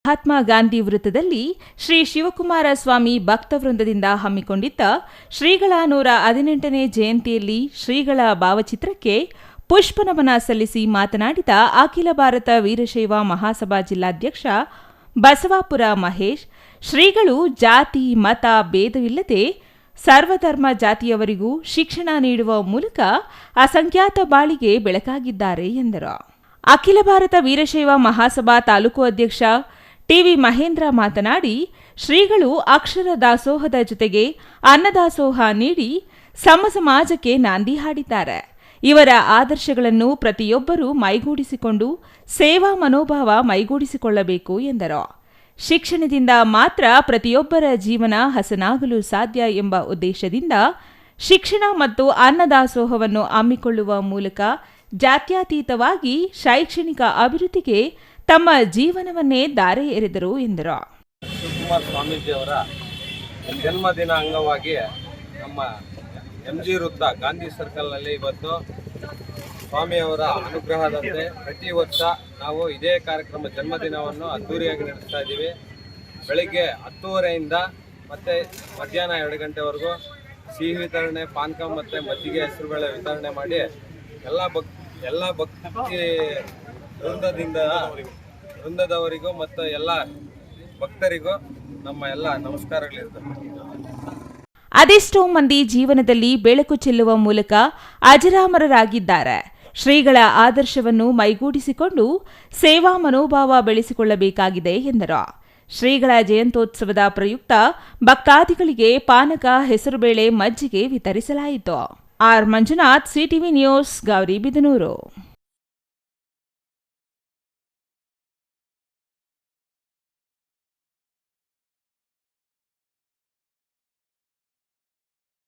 ಮಹಾತ್ಮ ಗಾಂಧಿ ವೃತ್ತದಲ್ಲಿ ಶ್ರೀ ಶಿವಕುಮಾರ ಸ್ವಾಮಿ ಭಕ್ತವೃಂದದಿಂದ ಹಮ್ಮಿಕೊಂಡಿದ್ದ ಶ್ರೀಗಳ 118ನೇ ಜಯಂತಿಯಲ್ಲಿ ಶ್ರೀಗಳ ಭಾವಚಿತ್ರಕ್ಕೆ ಪುಷ್ಪನಮನ ಸಲ್ಲಿಸಿ ಮಾತನಾಡಿದ ಅಖಿಲ ಭಾರತ ವೀರಶೈವ ಮಹಾಸಭಾ ಜಿಲ್ಲಾಧ್ಯಕ್ಷ ಬಸವಾಪುರ ಮಹೇಶ್, ಶ್ರೀಗಳು ಜಾತಿ ಮತ ಭೇದವಿಲ್ಲದೆ ಸರ್ವಧರ್ಮ ಜಾತಿಯವರಿಗೂ ಶಿಕ್ಷಣ ನೀಡುವ ಮೂಲಕ ಅಸಂಖ್ಯಾತ ಬಾಳಿಗೆ ಬೆಳಕಾಗಿದ್ದಾರೆ ಎಂದರು. ಅಖಿಲ ಭಾರತ ವೀರಶೈವ ಮಹಾಸಭಾ ತಾಲೂಕು ಅಧ್ಯಕ್ಷ ಟಿವಿ ಮಹೇಂದ್ರ ಮಾತನಾಡಿ, ಶ್ರೀಗಳು ಅಕ್ಷರ ದಾಸೋಹದ ಜೊತೆಗೆ ಅನ್ನದಾಸೋಹ ನೀಡಿ ಸಮಾಜಕ್ಕೆ ನಾಂದಿ ಹಾಡಿದ್ದಾರೆ. ಇವರ ಆದರ್ಶಗಳನ್ನು ಪ್ರತಿಯೊಬ್ಬರೂ ಮೈಗೂಡಿಸಿಕೊಂಡು ಸೇವಾ ಮನೋಭಾವ ಮೈಗೂಡಿಸಿಕೊಳ್ಳಬೇಕು ಎಂದರು. ಶಿಕ್ಷಣದಿಂದ ಮಾತ್ರ ಪ್ರತಿಯೊಬ್ಬರ ಜೀವನ ಹಸನಾಗಲು ಸಾಧ್ಯ ಎಂಬ ಉದ್ದೇಶದಿಂದ ಶಿಕ್ಷಣ ಮತ್ತು ಅನ್ನದಾಸೋಹವನ್ನು ಹಮ್ಮಿಕೊಳ್ಳುವ ಮೂಲಕ ಜಾತ್ಯತೀತವಾಗಿ ಶೈಕ್ಷಣಿಕ ಅಭಿವೃದ್ಧಿಗೆ ತಮ್ಮ ಜೀವನವನ್ನೇ ದಾರೆ ಎರೆದರು ಎಂದರು. ಶಿವಕುಮಾರ ಸ್ವಾಮೀಜಿಯವರ ಜನ್ಮದಿನ ಅಂಗವಾಗಿ ನಮ್ಮ MG ವೃತ್ತ ಗಾಂಧಿ ಸರ್ಕಲ್ನಲ್ಲಿ ಇವತ್ತು ಸ್ವಾಮಿಯವರ ಅನುಗ್ರಹದಂತೆ ಪ್ರತಿ ವರ್ಷ ನಾವು ಇದೇ ಕಾರ್ಯಕ್ರಮ ಜನ್ಮದಿನವನ್ನು ಅದ್ದೂರಿಯಾಗಿ ನಡೆಸ್ತಾ ಇದ್ದೀವಿ. ಬೆಳಿಗ್ಗೆ 10:30ಯಿಂದ ಮತ್ತು ಮಧ್ಯಾಹ್ನ 2 ಗಂಟೆವರೆಗೂ ಸಿಹಿ ವಿತರಣೆ, ಪಾನಕ ಮತ್ತು ಮಜ್ಜಿಗೆ, ಹೆಸರುಬೇಳೆ ವಿತರಣೆ ಮಾಡಿ ಎಲ್ಲ ಭಕ್ತಿ ವೃಂದದವರಿಗೂ ಮತ್ತು ಎಲ್ಲ ಭಕ್ತರಿಗೂ ನಮ್ಮ ಎಲ್ಲ ನಮಸ್ಕಾರಗಳಿರ್ತವೆ. ಅದೆಷ್ಟೋ ಮಂದಿ ಜೀವನದಲ್ಲಿ ಬೆಳಕು ಚೆಲ್ಲುವ ಮೂಲಕ ಅಜರಾಮರರಾಗಿದ್ದಾರೆ. ಶ್ರೀಗಳ ಆದರ್ಶವನ್ನು ಮೈಗೂಡಿಸಿಕೊಂಡು ಸೇವಾ ಮನೋಭಾವ ಬೆಳೆಸಿಕೊಳ್ಳಬೇಕಾಗಿದೆ ಎಂದರು. ಶ್ರೀಗಳ ಜಯಂತ್ಯೋತ್ಸವದ ಪ್ರಯುಕ್ತ ಭಕ್ತಾದಿಗಳಿಗೆ ಪಾನಕ, ಹೆಸರುಬೇಳೆ, ಮಜ್ಜಿಗೆ ವಿತರಿಸಲಾಯಿತು. R Manjunath, CTV news, Gauribidanur.